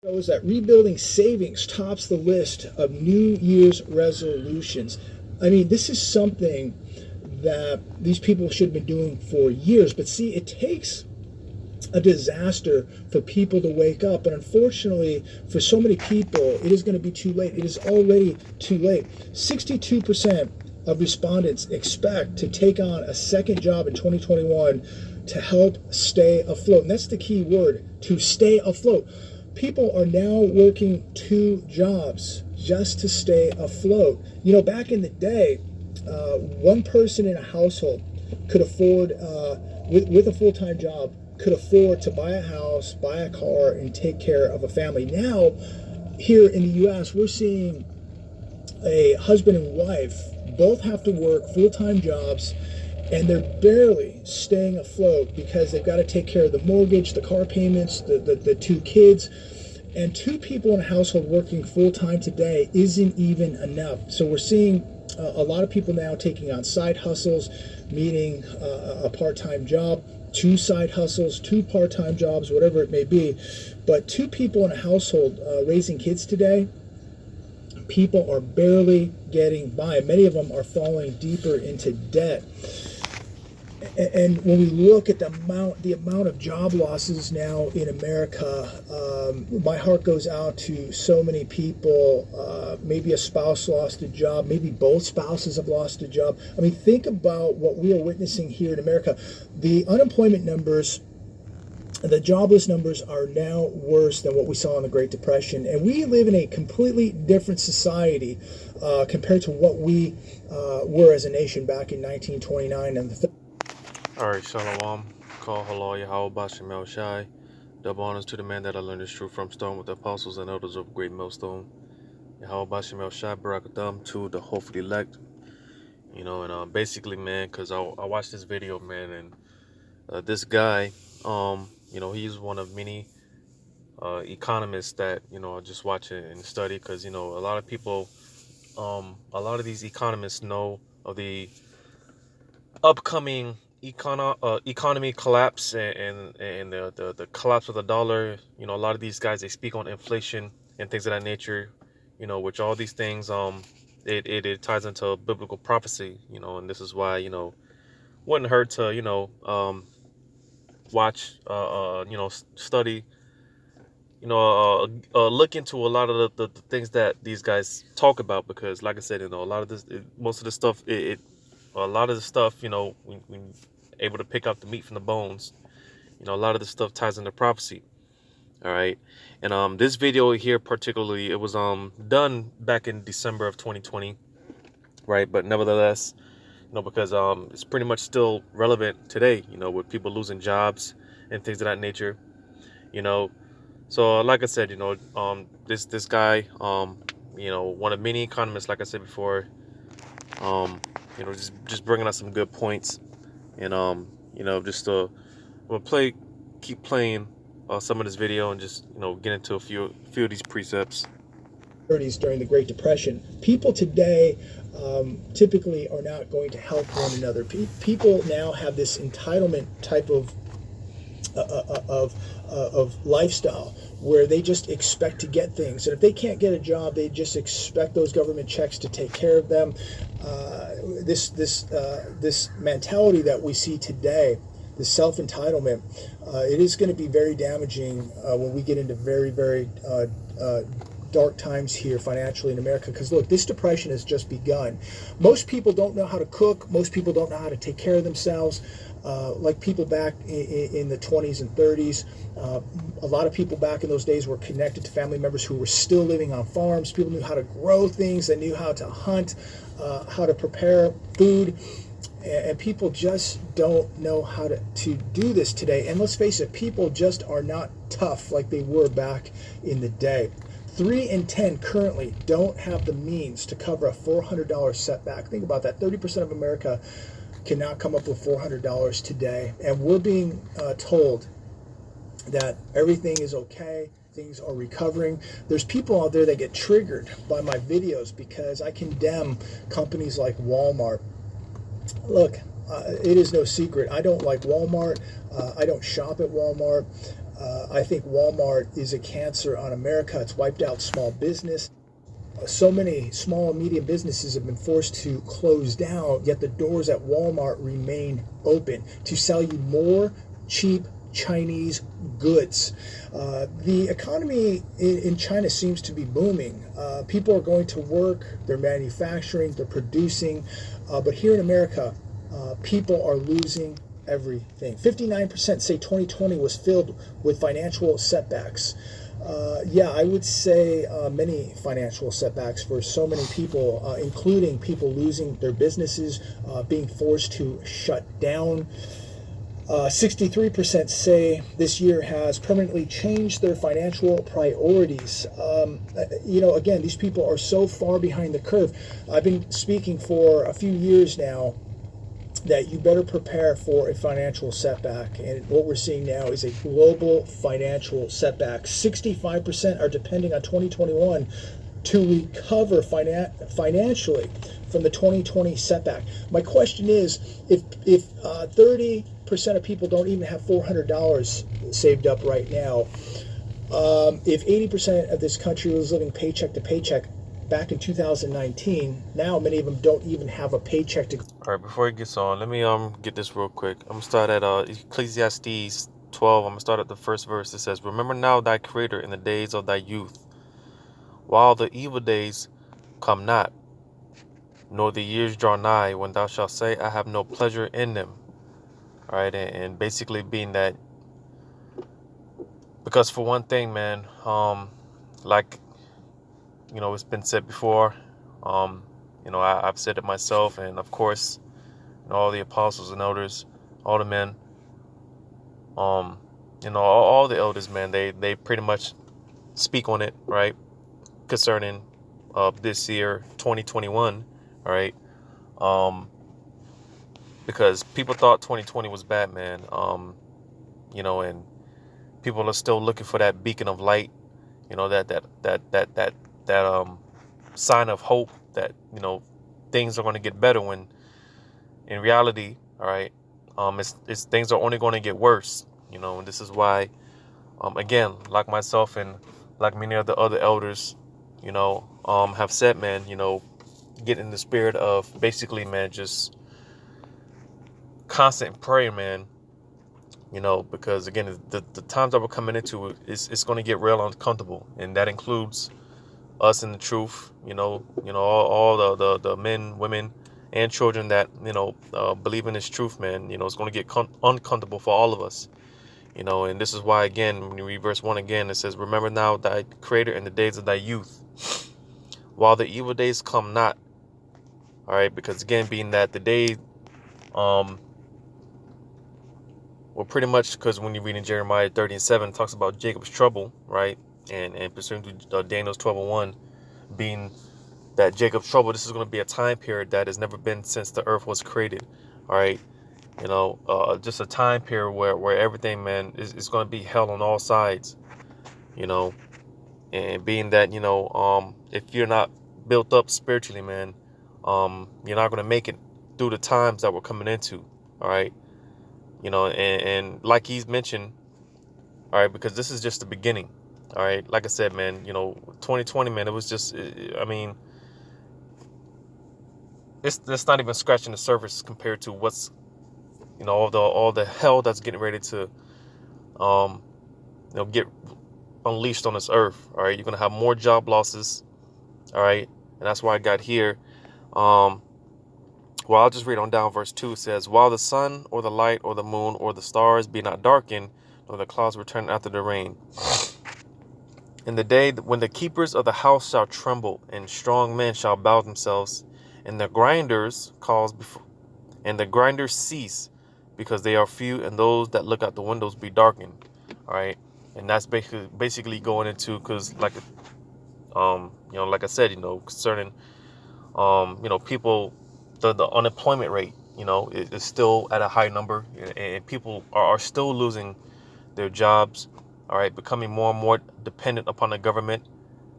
Shows that rebuilding savings tops the list of New Year's resolutions. I mean, this is something that these people should have been doing for years. But see, it takes a disaster for people to wake up. And unfortunately, for so many people, it is going to be too late. It is already too late. 62% of respondents expect to take on a second job in 2021 to help stay afloat. And that's the key word, to stay afloat. People are now working 2 jobs just to stay afloat. You know, back in the day, one person in a household could afford, with a full-time job, could afford to buy a house, buy a car, and take care of a family. Now, here in the U.S., we're seeing a husband and wife both have to work full-time jobs, and they're barely staying afloat because they've got to take care of the mortgage, the car payments, the 2 kids. And 2 people in a household working full-time today isn't even enough. So we're seeing a lot of people now taking on side hustles, meaning a part-time job, 2 side hustles, 2 part-time jobs, whatever it may be. But 2 people in a household raising kids today, people are barely getting by. Many of them are falling deeper into debt. And when we look at the amount of job losses now in America, my heart goes out to so many people. Maybe a spouse lost a job, maybe both spouses have lost a job. I mean, think about what we are witnessing here in America. The unemployment numbers, the jobless numbers are now worse than what we saw in the Great Depression. And we live in a completely different society compared to what we were as a nation back in 1929 and the Alright, Shalom. Call hello, Yahweh Bashim El Shai. Double honors to the man that I learned this truth from, stone with the apostles and elders of great millstone. Yahweh Bashim El Shai, Barakatham to the hopefully elect. You know, and basically, man, because I watched this video, man, and this guy, he's one of many economists that, I just watch it and study because, a lot of people, a lot of these economists know of the upcoming economy collapse and the collapse of the dollar. A lot of these guys, they speak on inflation and things of that nature, which all these things it ties into biblical prophecy, and this is why, wouldn't hurt to watch study, look into a lot of the things that these guys talk about, because like I said, a lot of this, most of the stuff, a lot of the stuff, when able to pick out the meat from the bones, a lot of the stuff ties into prophecy. All right. And this video here particularly, it was done back in December of 2020, right? But nevertheless, because it's pretty much still relevant today, with people losing jobs and things of that nature, So like I said, this guy, one of many economists, like I said before, just bringing out some good points, and just we'll keep playing some of this video and just get into a few of these precepts. during the Great Depression. People today typically are not going to help one another. People now have this entitlement type of lifestyle where they just expect to get things, and if they can't get a job, they just expect those government checks to take care of them. This mentality that we see today, the self-entitlement, it is going to be very damaging when we get into very, very dark times here financially in America. Because look, this depression has just begun. Most people don't know how to cook. Most people don't know how to take care of themselves. Like people back in the 20s and 30s, a lot of people back in those days were connected to family members who were still living on farms. People knew how to grow things. They knew how to hunt, how to prepare food. And people just don't know how to do this today. And let's face it, people just are not tough like they were back in the day. 3 in 10 currently don't have the means to cover a $400 setback. Think about that. 30% of America cannot come up with $400 today. And we're being told that everything is okay, things are recovering. There's people out there that get triggered by my videos because I condemn companies like Walmart. Look, it is no secret. I don't like Walmart. I don't shop at Walmart. I think Walmart is a cancer on America. It's wiped out small business. So many small and medium businesses have been forced to close down, yet the doors at Walmart remain open to sell you more cheap Chinese goods. The economy in China seems to be booming. People are going to work, they're manufacturing, they're producing, but here in America, people are losing everything. 59% say 2020 was filled with financial setbacks. Yeah, I would say many financial setbacks for so many people, including people losing their businesses, being forced to shut down. 63% say this year has permanently changed their financial priorities. Again, these people are so far behind the curve. I've been speaking for a few years now that you better prepare for a financial setback. And what we're seeing now is a global financial setback. 65% are depending on 2021 to recover financially from the 2020 setback. My question is, if 30% of people don't even have $400 saved up right now, if 80% of this country was living paycheck to paycheck back in 2019, now many of them don't even have a paycheck to. All right, before it gets on, let me get this real quick. I'm gonna start at Ecclesiastes 12. I'm gonna start at the first verse. It says, "Remember now thy Creator in the days of thy youth, while the evil days come not, nor the years draw nigh, when thou shalt say, I have no pleasure in them." All right, and basically being that, because for one thing, man, like it's been said before, I've said it myself, and of course, all the apostles and elders, all the men, all the elders, man, they pretty much speak on it, right, concerning this year 2021, all right, because people thought 2020 was bad, man, and people are still looking for that beacon of light, that sign of hope that things are going to get better, when in reality, all right, it's things are only going to get worse, and this is why, again, like myself and like many of the other elders, have said, man, get in the spirit of basically, man, just constant prayer, man, because again, the times that we're coming into, it's going to get real uncomfortable, and that includes us in the truth, all the men, women, and children that believe in this truth, man. It's going to get uncomfortable for all of us, and this is why, again, when you read verse 1 again, it says, "Remember now thy Creator in the days of thy youth, while the evil days come not." All right, because again, being that the day, well, pretty much, because when you read in Jeremiah 30:7, it talks about Jacob's trouble, right, and pursuant to Daniel's 12:1, being that Jacob's trouble, this is going to be a time period that has never been since the earth was created. All right, just a time period where everything, man, is going to be hell on all sides, and being that, if you're not built up spiritually, man, you're not going to make it through the times that we're coming into. All right, and like he's mentioned, all right, because this is just the beginning. All right, like I said, man, 2020, man, it was just, I mean, it's not even scratching the surface compared to what's, all the hell that's getting ready to, get unleashed on this earth. All right, you're gonna have more job losses. All right, and that's why I got here. Well, I'll just read on down. Verse 2 says, "While the sun or the light or the moon or the stars be not darkened, nor the clouds return after the rain, in the day when the keepers of the house shall tremble, and strong men shall bow themselves, and the grinders cease, because they are few, and those that look out the windows be darkened." All right, and that's basically going into, because like like I said, concerning people, the unemployment rate, is still at a high number, and people are still losing their jobs. All right, becoming more and more dependent upon the government,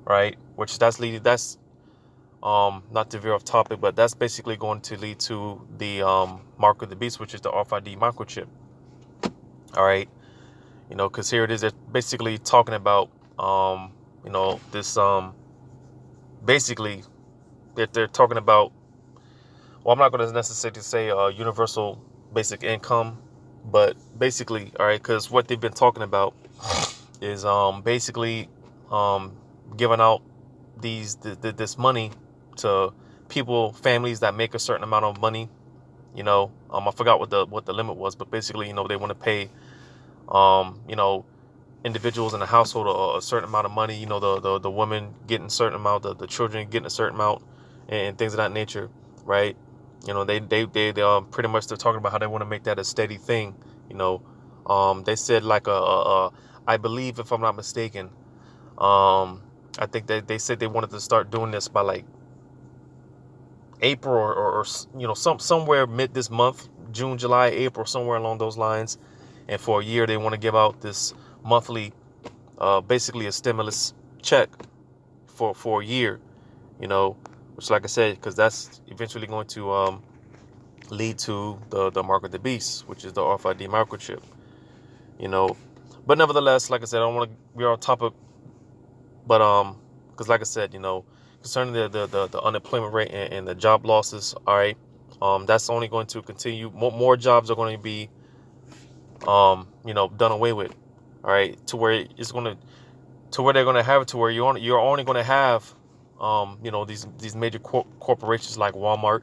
right? Which that's not to veer off topic, but that's basically going to lead to the mark of the beast, which is the RFID microchip. All right, You know, because here it is, they're basically talking about, you know, this, basically, they're talking about, well, I'm not going to necessarily say universal basic income, but basically, all right, because what they've been talking about is basically um, giving out this money to people, families that make a certain amount of money. You know, I forgot what the limit was, but basically, you know, they want to pay, you know, individuals in the household a certain amount of money. You know, the women getting a certain amount, the children getting a certain amount, and things of that nature, right? You know, they pretty much they're talking about how they want to make that a steady thing. You know, they said like I believe, if I'm not mistaken, I think they said they wanted to start doing this by like April or you know, somewhere mid this month, June, July, April, somewhere along those lines. And for a year, they want to give out this monthly, basically a stimulus check for a year. You know, which, like I said, because that's eventually going to lead to the mark of the beast, which is the RFID microchip. You know, but nevertheless, like I said, I don't want to. We're on topic, but because like I said, you know, concerning the unemployment rate and the job losses, all right, that's only going to continue. More jobs are going to be, you know, done away with, all right, to where it's going to where they're going to have it to where you're only going to have, you know, these major corporations like Walmart,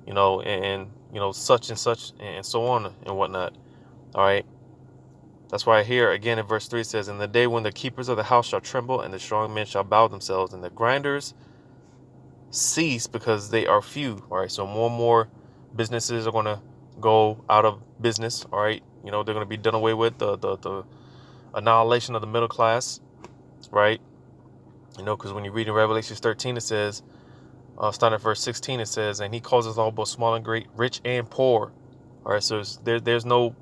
you know, and you know, such and such and so on and whatnot, all right. That's why here again in verse 3 it says, "In the day when the keepers of the house shall tremble, and the strong men shall bow themselves, and the grinders cease because they are few." All right, so more and more businesses are going to go out of business. All right, you know, they're going to be done away with, the annihilation of the middle class, right? You know, because when you read in Revelation 13, it says, starting at verse 16, it says, "And he causes all both small and great, rich and poor." All right, so there's no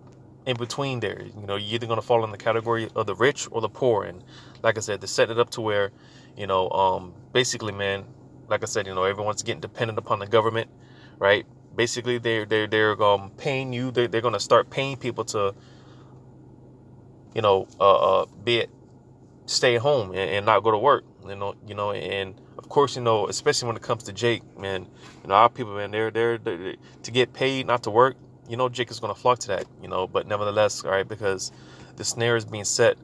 in between there. You know, you're either going to fall in the category of the rich or the poor. And like I said, they're setting it up to where, you know, basically, man, like I said, you know, everyone's getting dependent upon the government, right? Basically, they're paying you. They're going to start paying people to, you know, be it stay at home and not go to work. You know, and of course, you know, especially when it comes to Jake, man, you know, our people, man, they're to get paid, not to work. You know, Jake is going to flock to that, you know, but nevertheless, all right, because the snare is being set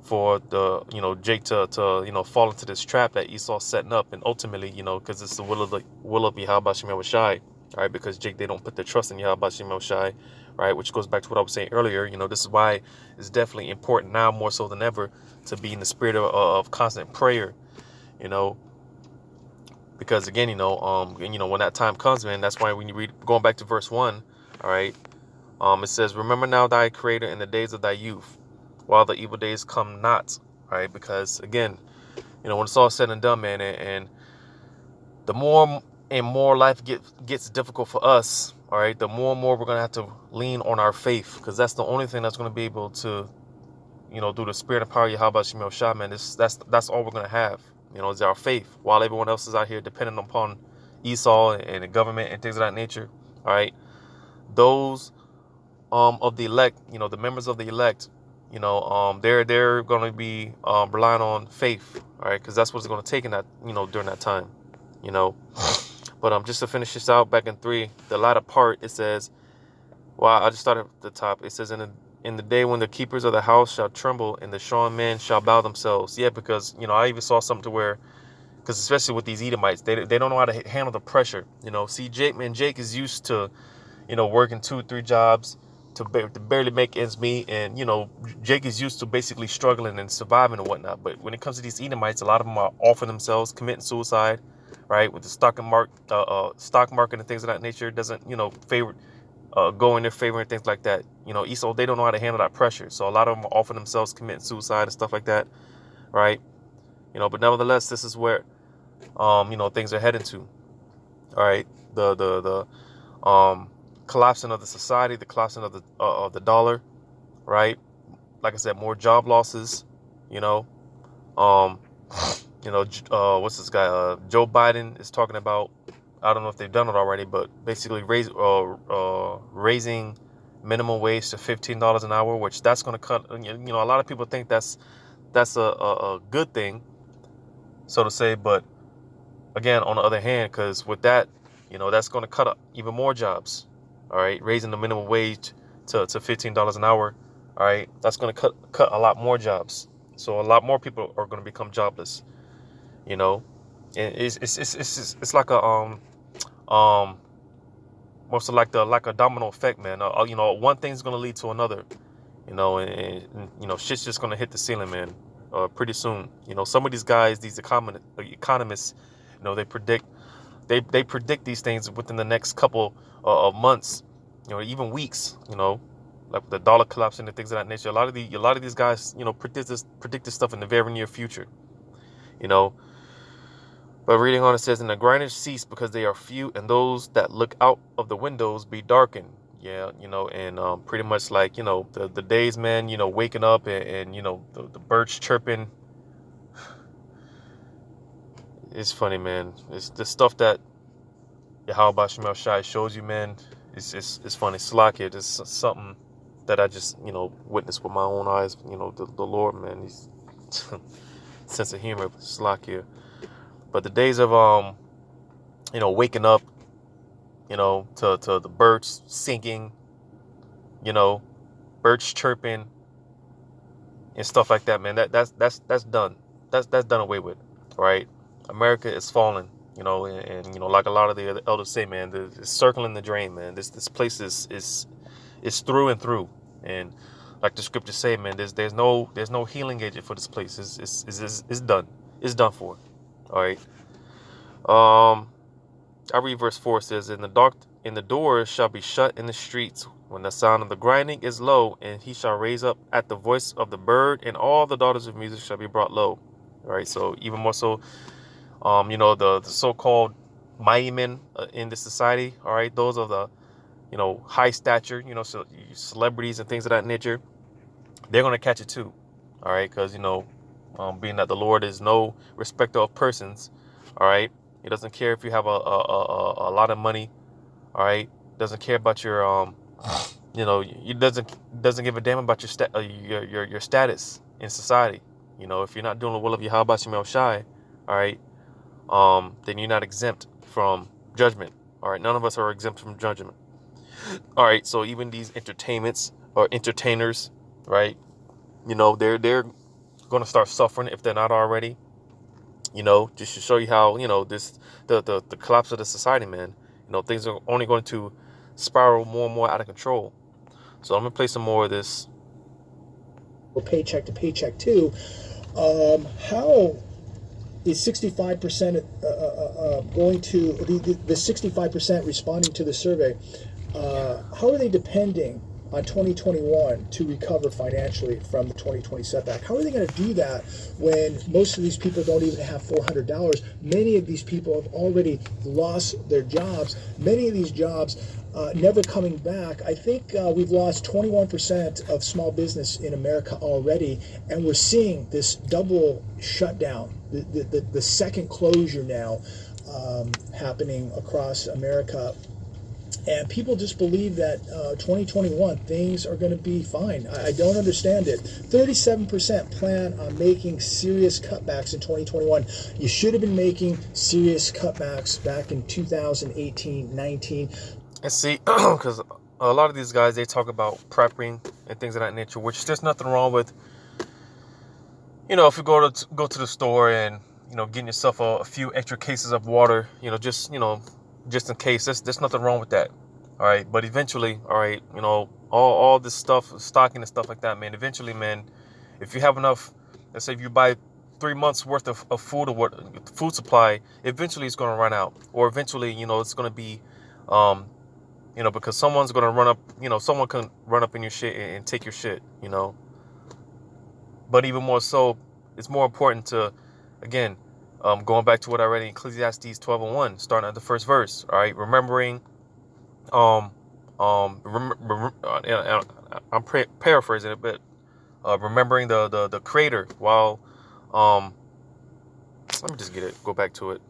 for the, you know, Jake to you know, fall into this trap that Esau's setting up, and ultimately, you know, because it's the will of Yahweh Shem Shai, all right, because Jake, they don't put their trust in Yahweh Shem Shai, right, which goes back to what I was saying earlier. You know, this is why it's definitely important now more so than ever to be in the spirit of constant prayer, you know, because again, you know, and, you know, when that time comes, man, that's why when you read, going back to verse 1, all right, it says, "Remember now thy creator in the days of thy youth, while the evil days come not," right? Because again, you know, when it's all said and done, man, and the more and more life gets difficult for us, all right, the more and more we're gonna have to lean on our faith, because that's the only thing that's gonna be able to, you know, through the spirit and power of Yahweh Shemel Shah, man, that's all we're gonna have, you know, is our faith. While everyone else is out here depending upon Esau and the government and things of that nature, all right, those of the elect, you know, the members of the elect, you know, they're going to be relying on faith, all right, because that's what's going to take in that, you know, during that time, you know. But just to finish this out, back in 3, the latter part, it says, well, I just started at the top. It says, in the day when the keepers of the house shall tremble, and the strong men shall bow themselves. Yeah, because, you know, I even saw something to where, because especially with these Edomites, they don't know how to handle the pressure. You know, see, Jake is used to, you know, working 2-3 jobs to barely make ends meet. And, you know, Jake is used to basically struggling and surviving and whatnot. But when it comes to these Edomites, a lot of them are offering themselves, committing suicide, right? With the stock market and things of that nature doesn't, you know, go in their favor and things like that. You know, Esau, they don't know how to handle that pressure. So a lot of them are offering themselves, committing suicide and stuff like that, right? You know, but nevertheless, this is where, you know, things are heading to. All right, the collapsing of the society, the collapsing of the dollar, right? Like I said, more job losses. You know, um, you know, what's this guy? Joe Biden is talking about. I don't know if they've done it already, but basically raising minimum wage to $15 an hour, which that's going to cut. You know, a lot of people think that's a good thing, so to say. But again, on the other hand, because with that, you know, that's going to cut up even more jobs. All right, raising the minimum wage to $15 an hour. All right, that's going to cut a lot more jobs. So a lot more people are going to become jobless. You know, and it's like a most of like a domino effect, man. You know, one thing's going to lead to another. You know, and you know, shit's just going to hit the ceiling, man. Pretty soon. You know, some of these guys, these economists, you know, they predict these things within the next couple of months, you know, even weeks, you know, like the dollar collapsing and things of that nature. A lot of these guys, you know, predict this stuff in the very near future, you know. But reading on, it says, "And the grinders cease because they are few, and those that look out of the windows be darkened." Yeah, you know, and pretty much like, you know, the days, man, you know, waking up and you know, the birds chirping. It's funny, man. It's the stuff that Yahweh Shemel Shai shows you, man. It's funny. Slakia, just something that I just, you know, witnessed with my own eyes. You know, the Lord, man, he's sense of humor, Slakia. But the days of you know, waking up, you know, to the birds singing, you know, birds chirping and stuff like that, man. That's done. That's done away with, right? America is falling, you know, and you know, like a lot of the elders say, man, it's circling the drain, man. This place is through and through, and like the scriptures say, man, there's no healing agent for this place. It's done. It's done for. All right. I read verse 4. It says, in the doors shall be shut in the streets when the sound of the grinding is low, and he shall raise up at the voice of the bird, and all the daughters of music shall be brought low. All right. So even more so, you know, the so-called mighty men in the society. All right. Those are the, you know, high stature, you know, so celebrities and things of that nature. They're going to catch it too. All right. Because, you know, being that the Lord is no respecter of persons. All right. He doesn't care if you have a lot of money. All right. Doesn't care about your, you know, he doesn't give a damn about your status in society. You know, if you're not doing the will of Yahweh Shemel Shai, all right, then you're not exempt from judgment. All right. None of us are exempt from judgment. All right. So even these entertainments or entertainers, right, you know, they're going to start suffering if they're not already. You know, just to show you how, you know, the collapse of the society, man. You know, things are only going to spiral more and more out of control. So I'm gonna play some more of this. Paycheck to paycheck too. How is 65% going to the 65% responding to the survey? How are they depending on 2021 to recover financially from the 2020 setback? How are they going to do that when most of these people don't even have $400? Many of these people have already lost their jobs. Many of these jobs never coming back. I think we've lost 21% of small business in America already, and we're seeing this double shutdown, the second closure now happening across America. And people just believe that 2021 things are going to be fine. I don't understand it. 37% plan on making serious cutbacks in 2021. You should have been making serious cutbacks back in 2018, 19. And see, because a lot of these guys, they talk about prepping and things of that nature, which there's nothing wrong with. You know, if you go to the store and, you know, getting yourself a few extra cases of water, you know, just in case, there's nothing wrong with that. All right. But eventually, all right, you know, all this stuff, stocking and stuff like that, man, eventually, man, if you have enough, let's say if you buy 3 months worth of food or food supply, eventually it's going to run out, or eventually, you know, it's going to be, you know, because someone's going to run up, you know, someone can run up in your shit and take your shit, you know. But even more so, it's more important to, again, going back to what I read in Ecclesiastes 12:1, starting at the first verse. All right, remembering, I'm paraphrasing it, but remembering the Creator while, let me just go back to it.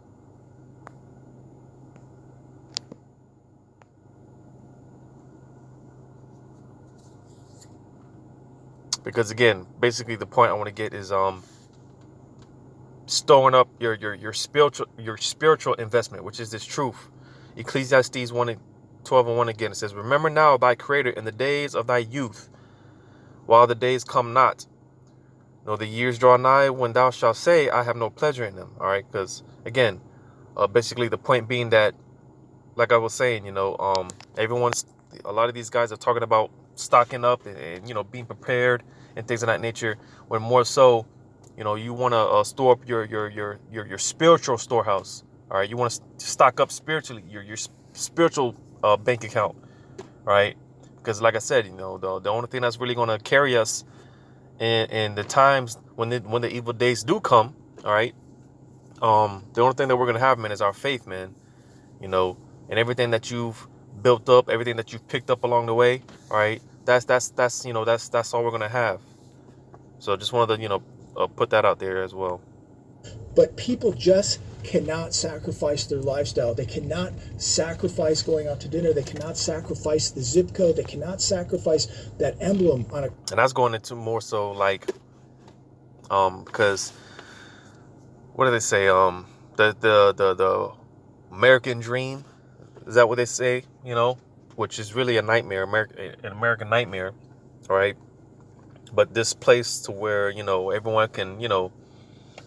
Because again, basically the point I want to get is storing up your spiritual investment, which is this truth. Ecclesiastes 1:12 again, it says, remember now thy creator in the days of thy youth, while the days come not, nor the years draw nigh, when thou shalt say, I have no pleasure in them. All right, because again, basically the point being that, like I was saying, a lot of these guys are talking about stocking up and being prepared and things of that nature, when more so, you want to store up your spiritual storehouse. All right, you want to stock up spiritually, your spiritual bank account. Right, because like I said, the only thing that's really going to carry us in the times when the evil days do come. All right, the only thing that we're going to have, man, is our faith, man. And everything that you've built up, everything that you've picked up along the way, all right, that's all we're gonna have. So just wanted to put that out there as well. But people just cannot sacrifice their lifestyle. They cannot sacrifice going out to dinner. They cannot sacrifice the zip code. They cannot sacrifice that emblem on a. And that's going into more so like, because what do they say? The American dream, is that what they say? Which is really a nightmare, an American nightmare, all right? But this place to where, everyone can,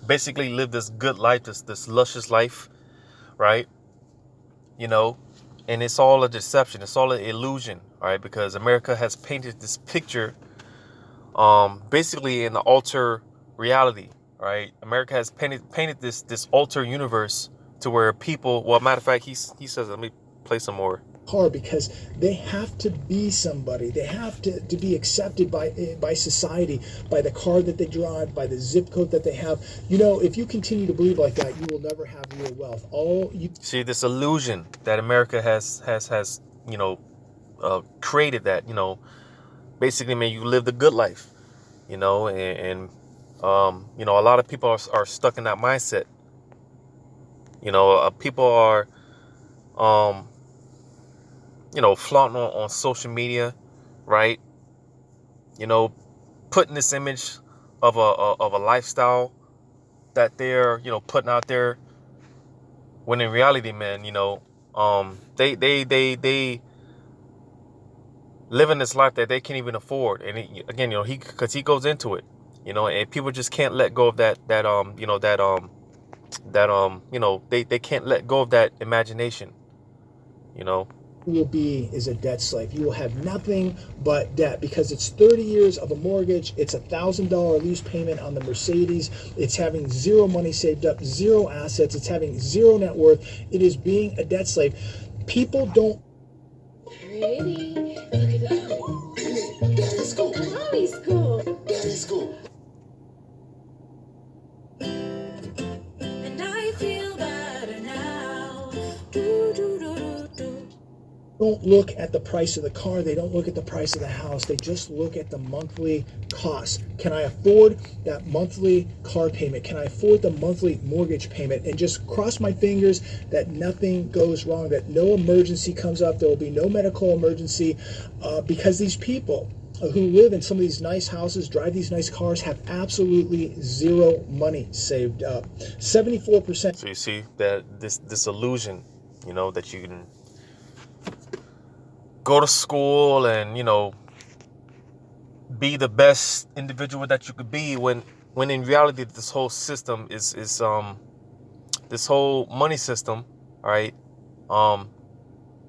basically live this good life, this luscious life, right? And it's all a deception. It's all an illusion, all right? Because America has painted this picture, basically in the alter reality, right? America has painted this alter universe to where people, well, matter of fact, he says, let me play some more. Car, because they have to be somebody. They have to be accepted by society, by the car that they drive, by the zip code that they have. If you continue to believe like that, you will never have real wealth. See this illusion that America has created, that basically, man, you live the good life, and a lot of people are stuck in that mindset. People are flaunting on social media, right? Putting this image of a lifestyle that they're putting out there, when in reality, man, they living this life that they can't even afford. And again, because he goes into it, and people just can't let go of they can't let go of that imagination. Will be is a debt slave. You will have nothing but debt, because it's 30 years of a mortgage. It's $1,000 lease payment on the Mercedes. It's having zero money saved up, zero assets. It's having zero net worth. It is being a debt slave. People don't. Pretty. Look at that. Daddy's cool. Mommy's cool. Daddy's cool. And I feel better now. Don't look at the price of the car. They don't look at the price of the house. They just look at the monthly cost. Can I afford that monthly car payment? Can I afford the monthly mortgage payment? And just cross my fingers that nothing goes wrong, that no emergency comes up. There will be no medical emergency, because these people who live in some of these nice houses, drive these nice cars, have absolutely zero money saved up. 74%. So you see that this illusion, that you can go to school and be the best individual that you could be, when in reality this whole system is this whole money system, all right,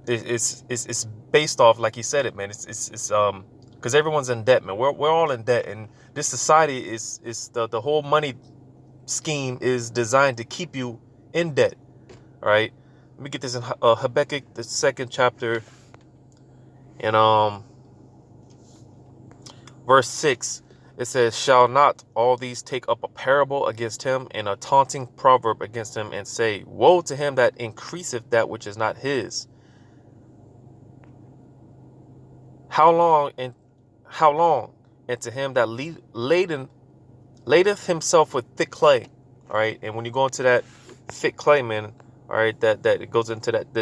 it's based off, like he said it, man, it's because everyone's in debt, man. We're all in debt, and this society is the whole money scheme is designed to keep you in debt. All right, let me get this in Habakkuk, the 2nd chapter, and verse 6. It says, shall not all these take up a parable against him, and a taunting proverb against him, and say, woe to him that increaseth that which is not his? How long, and to him that ladeth himself with thick clay. All right, and when you go into that thick clay, man, all right, that it goes into that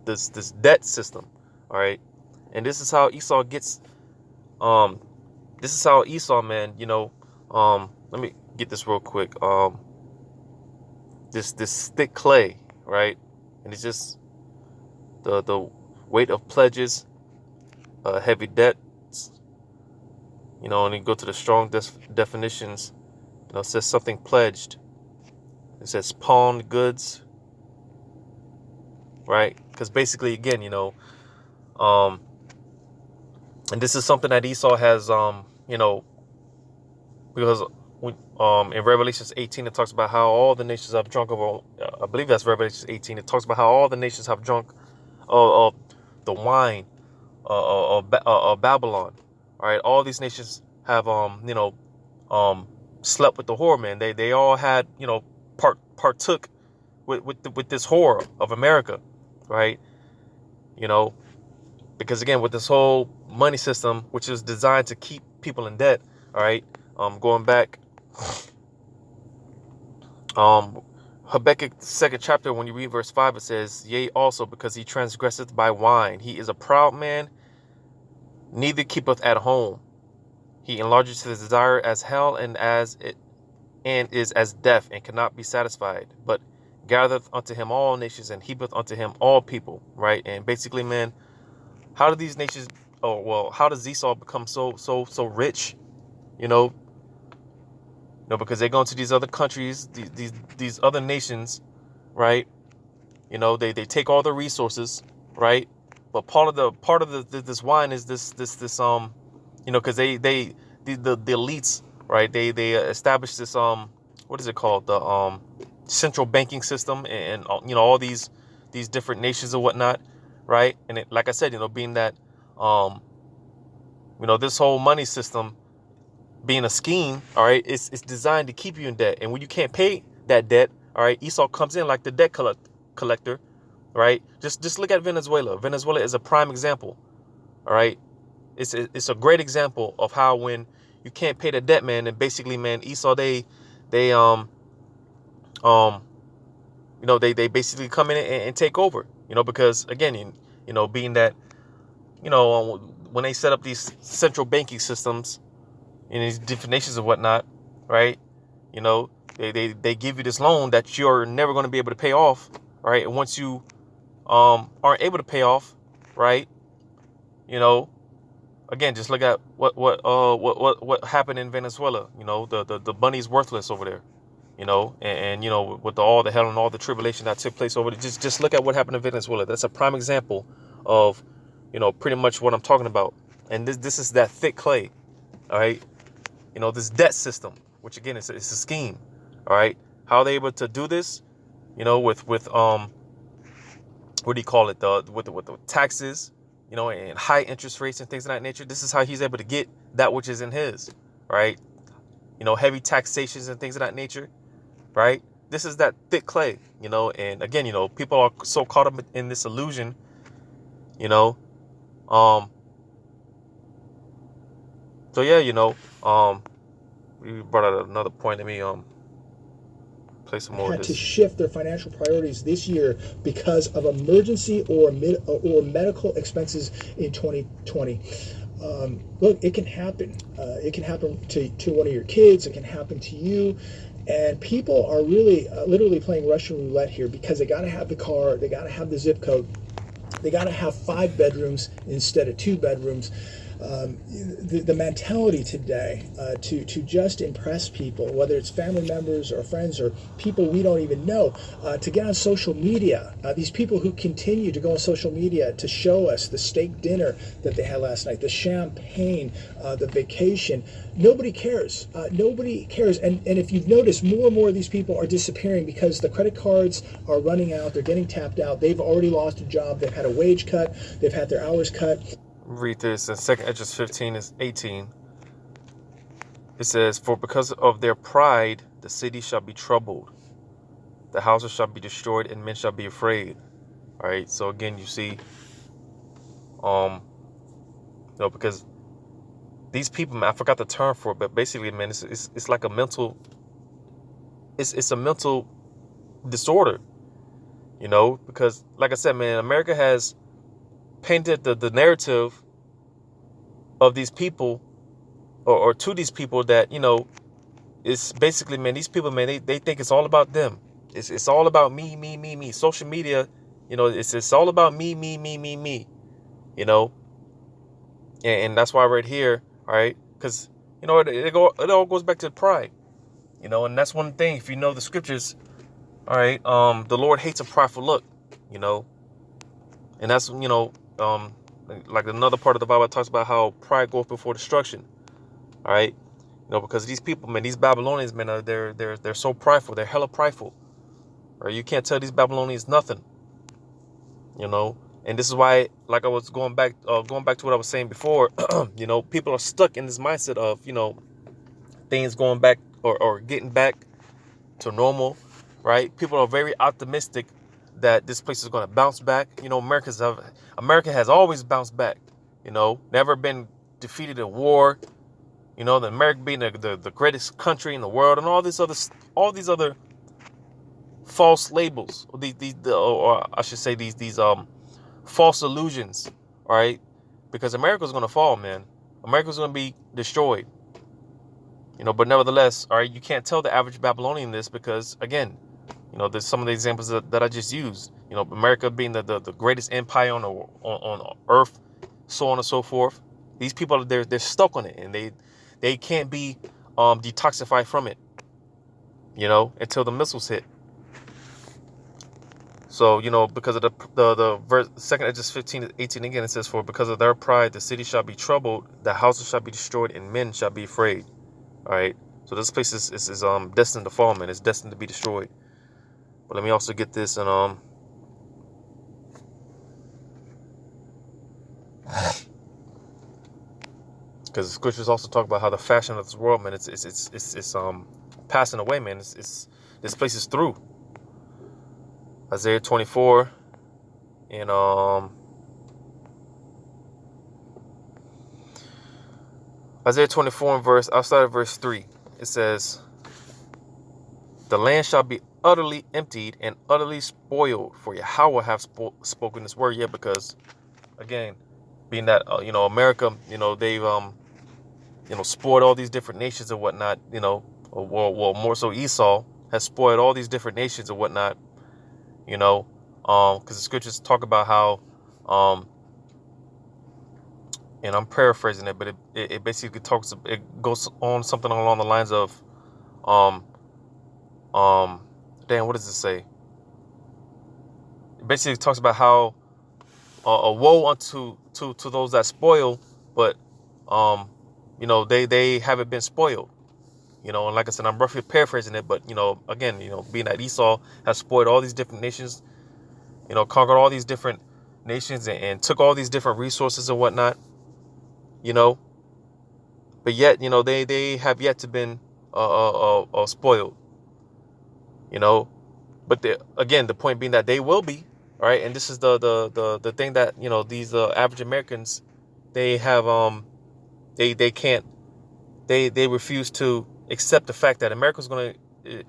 this debt system. All right, and this is how Esau gets this is how Esau, man, let me get this real quick. This thick clay, right? And it's just the weight of pledges, heavy debts, and you go to the strong definitions, it says something pledged. It says pawned goods, right? Because basically, again, and this is something that Esau has, because in Revelations 18, it talks about how all the nations have drunk of, I believe that's Revelations 18. It talks about how all the nations have drunk of the wine of Babylon. All right, all these nations have, slept with the whore, man. They all had, partook with this whore of America, right? Because again, with this whole money system, which is designed to keep people in debt, all right, going back, Habakkuk 2nd chapter, when you read verse 5, it says, yea, also because he transgresseth by wine, he is a proud man, neither keepeth at home. He enlargeth his desire as hell, and is as death, and cannot be satisfied, but gathereth unto him all nations, and heapeth unto him all people, right? And basically, man, how do these nations, how does Esau become so rich? Because they go into these other countries, these other nations, right? They take all the resources, right? But part of this wine is this because the elites, right? They establish this what is it called, the central banking system, and all these different nations and whatnot, right? And like I said, being that this whole money system being a scheme, all right, it's designed to keep you in debt. And when you can't pay that debt, all right, Esau comes in like the debt collector, right? Just look at Venezuela. Venezuela is a prime example, all right? It's a great example of how when you can't pay the debt, man, and basically, man, Esau, they basically come in and take over, because again, being that, when they set up these central banking systems in these different nations and whatnot, right? They give you this loan that you're never going to be able to pay off, right? And once you aren't able to pay off, right? Again, just look at what happened in Venezuela. The money's worthless over there. And with all the hell and all the tribulation that took place over there, just look at what happened in Venezuela. That's a prime example of, pretty much what I'm talking about. And this is that thick clay, all right? This debt system, which again is a scheme, all right? How are they able to do this? With what do you call it? With the taxes, and high interest rates and things of that nature. This is how he's able to get that which is in his, right? Heavy taxations and things of that nature, right? This is that thick clay, and again, people are so caught up in this illusion, so yeah, we brought out another point. Let me play some more of had to this. shift their financial priorities this year because of emergency or medical expenses in 2020. Look, it can happen. It can happen to one of your kids. It can happen to you. And people are really literally playing Russian roulette here because they got to have the car, they got to have the zip code, they got to have 5 bedrooms instead of 2 bedrooms. The mentality today to just impress people, whether it's family members or friends or people we don't even know, to get on social media. These people who continue to go on social media to show us the steak dinner that they had last night, the champagne, the vacation. Nobody cares. Nobody cares. And if you've noticed, more and more of these people are disappearing because the credit cards are running out. They're getting tapped out. They've already lost a job. They've had a wage cut. They've had their hours cut. Read this in 2 Esdras 15:18. It says, for because of their pride, the city shall be troubled. The houses shall be destroyed, and men shall be afraid. All right. So again, you see, because these people, man, I forgot the term for it, but basically, man, it's like a mental, it's a mental disorder, because like I said, man, America has painted the narrative of these people or to these people that, it's basically, man, these people, man, they think it's all about them. It's all about me, me, me, me. Social media, it's all about me, me, me, me, me, you know. And that's why right here, all right, because, it all goes back to pride, and that's one thing. If you know the scriptures, all right, the Lord hates a prideful look, you know, and that's, like another part of the Bible talks about how pride goes before destruction, all right, because these people, man, these Babylonians, man, they're so prideful, they're hella prideful, or you can't tell these Babylonians nothing, and this is why, like I was going back to what I was saying before, people are stuck in this mindset of, things going back or getting back to normal, right? People are very optimistic that this place is going to bounce back. America has always bounced back, never been defeated in war, the America being the greatest country in the world, and all these other false labels, or I should say these false illusions, all right? Because America's going to fall, man. America's going to be destroyed. But nevertheless, all right, you can't tell the average Babylonian this because, again, there's some of the examples that I just used. America being the greatest empire on earth, so on and so forth. These people, they're stuck on it, and they can't be detoxified from it, until the missiles hit. So, because of the verse, 2 Edges 15-18 again, it says, "For because of their pride, the city shall be troubled, the houses shall be destroyed, and men shall be afraid." All right. So this place is destined to fall, man. It's destined to be destroyed. But let me also get this, and because the scriptures also talk about how the fashion of this world, man, it's passing away, man. It's this place is through. Isaiah 24 and Isaiah 24 and outside of verse 3, it says, "The land shall be utterly emptied and utterly spoiled, for Yahweh have spoken this word." Yeah, because again, being that America, they've spoiled all these different nations and whatnot. Well, more so Esau has spoiled all these different nations and whatnot. Because the scriptures talk about how, and I'm paraphrasing it, but it basically it goes on something along the lines of, damn, what does it say? It basically talks about how a woe unto to those that spoil, but they haven't been spoiled. And like I said, I'm roughly paraphrasing it, but again, being that Esau has spoiled all these different nations, conquered all these different nations and took all these different resources and whatnot, but yet, they have yet to been spoiled, but again, the point being that they will be, all right. And this is the thing that, these average Americans, they have, they can't, they refuse to accept the fact that America's going to,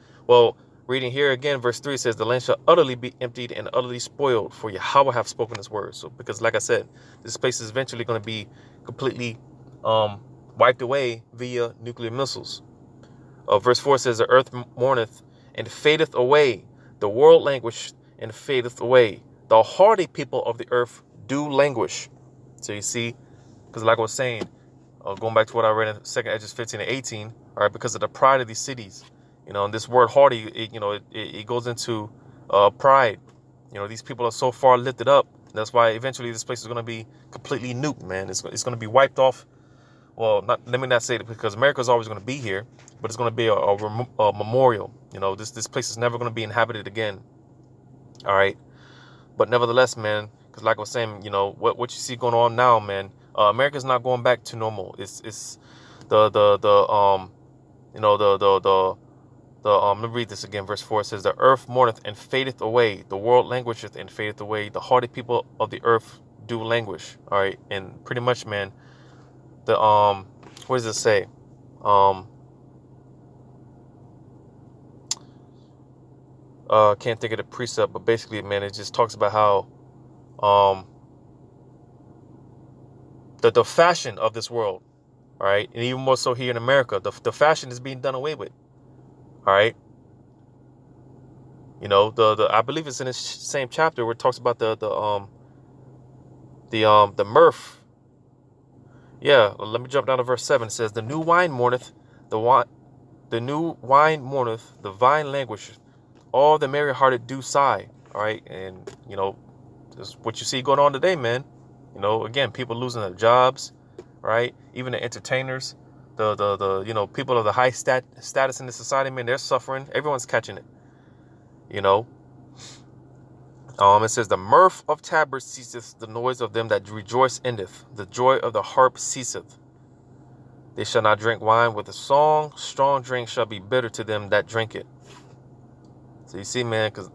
reading here again, verse 3 says, "The land shall utterly be emptied and utterly spoiled, for Yahweh have spoken this word." So, because like I said, this place is eventually going to be completely wiped away via nuclear missiles. Verse 4 says, "The earth mourneth and fadeth away, the world languisheth and fadeth away. The hardy people of the earth do languish." So you see, because like I was saying, going back to what I read in 2 Edges 15-18, all right, because of the pride of these cities, and this word hardy, it goes into pride. These people are so far lifted up. That's why eventually this place is going to be completely nuked, man. It's going to be wiped off. Well, let me not say it, because America is always going to be here, but it's going to be a memorial. This place is never going to be inhabited again. All right. But nevertheless, man, because like I was saying, what you see going on now, man, America's not going back to normal. It's let me read this again. Verse 4 says, "The earth mourneth and fadeth away, the world languisheth and fadeth away, the hardy people of the earth do languish." All right. And pretty much, man, what does it say? Can't think of the precept, but basically, man, it just talks about how the fashion of this world, All right. And even more so here in America, the fashion is being done away with. All right. You know, the I believe it's in this same chapter where it talks about the mirth. Yeah, let me jump down to verse 7. It says, the new wine mourneth, the new wine mourneth, the vine languisheth, all the merry-hearted do sigh. All right, and you know, this is what you see going on today, man. You know, again, people losing their jobs, right? Even the entertainers, the you know, people of the high status in the society, man, they're suffering. Everyone's catching it. You know, it says the mirth of tabrets ceaseth, the noise of them that rejoice endeth, the joy of the harp ceaseth. They shall not drink wine with a song, strong drink shall be bitter to them that drink it. So you see, man, because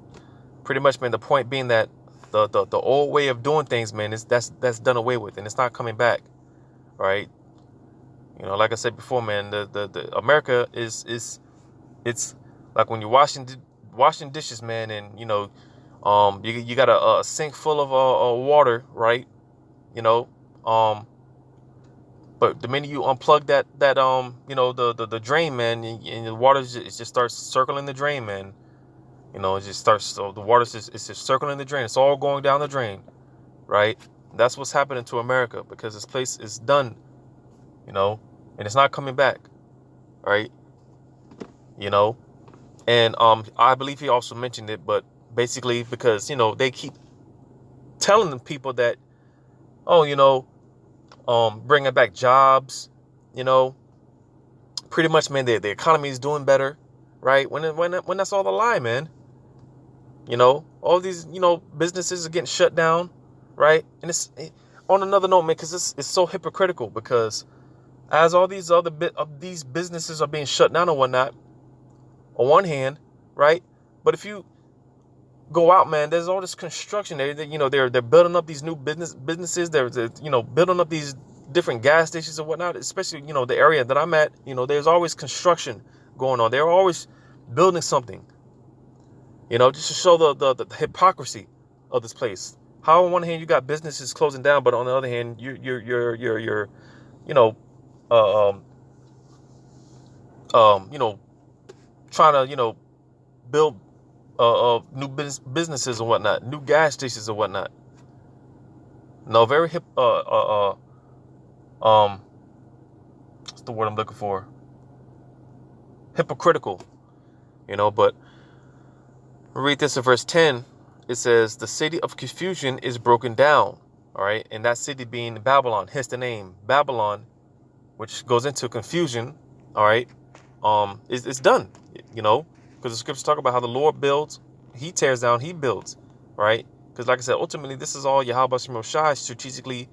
pretty much, man, the point being that the old way of doing things, man, is that's done away with, and it's not coming back, right? You know, like I said before, man, the America is it's like when you're washing dishes, man, and you know, you got a sink full of water, right? You know, but the minute you unplug that you know, the drain, man, and the water just starts circling the drain, man. You know, it just starts, so the water it's just circling the drain. It's all going down the drain, right? That's what's happening to America, because this place is done, you know, and it's not coming back, right? You know, and I believe he also mentioned it, but basically because, you know, they keep telling the people that, oh, you know, bringing back jobs, you know, pretty much, man, the economy is doing better, right? When that's all a lie, man. You know, all these, you know, businesses are getting shut down, right? And it's on another note, man, because it's so hypocritical, because as all these other these businesses are being shut down and whatnot, on one hand, right? But if you go out, man, there's all this construction. You know, they're building up these new businesses. They're you know, building up these different gas stations and whatnot. Especially, you know, the area that I'm at. You know, there's always construction going on. They're always building something. You know, just to show the hypocrisy of this place. How on one hand you got businesses closing down, but on the other hand you're you know, you know, trying to, you know, build new businesses and whatnot, new gas stations and whatnot. No, very what's the word I'm looking for? Hypocritical, you know. But read this in verse 10. It says, the city of confusion is broken down. All right. And that city being Babylon, hence the name Babylon, which goes into confusion. All right. It's done, you know, because the scriptures talk about how the Lord builds, he tears down, he builds. Right. Because like I said, ultimately, this is all Yahweh Shem Shai strategically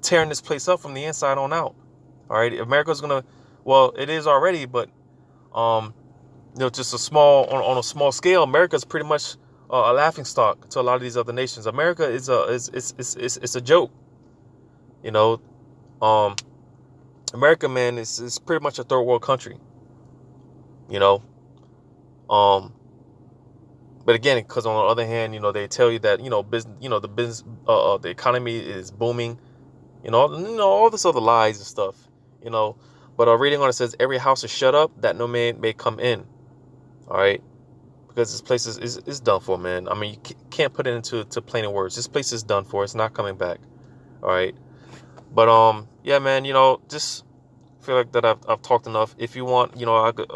tearing this place up from the inside on out. All right. America's going to, well, it is already, but, you know, just a small, on a small scale, America is pretty much a laughing stock to a lot of these other nations. America is it's a joke, you know. America, man, is pretty much a third world country, you know. But again, because on the other hand, you know, they tell you that, you know, the economy is booming, you know, all this other lies and stuff, you know. But reading on it says, every house is shut up that no man may come in. All right, because this place is done for, man. I mean, you can't put it into plain words. This place is done for. It's not coming back. All right, but yeah, man. You know, just feel like that I've talked enough. If you want, you know, I could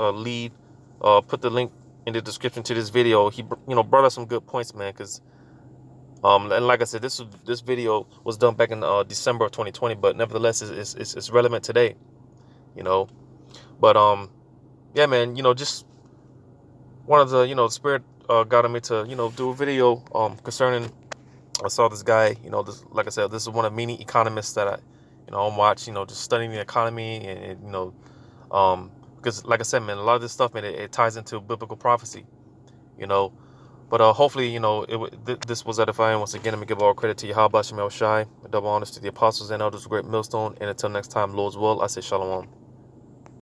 put the link in the description to this video. He, you know, brought up some good points, man. Because and like I said, this video was done back in December of 2020, but nevertheless, it's relevant today. You know, but yeah, man. You know, just one of the, you know, the spirit got on me to, you know, do a video concerning, I saw this guy, you know, this, like I said, this is one of many economists that I'm watching, you know, just studying the economy and you know, because like I said, man, a lot of this stuff, man, it ties into biblical prophecy, you know. But hopefully, you know, this was edifying. Once again, let me give all credit to Yahweh Shem El Shai, double honors to the apostles and elders of Great Millstone, and until next time, Lord's will, I say shalom.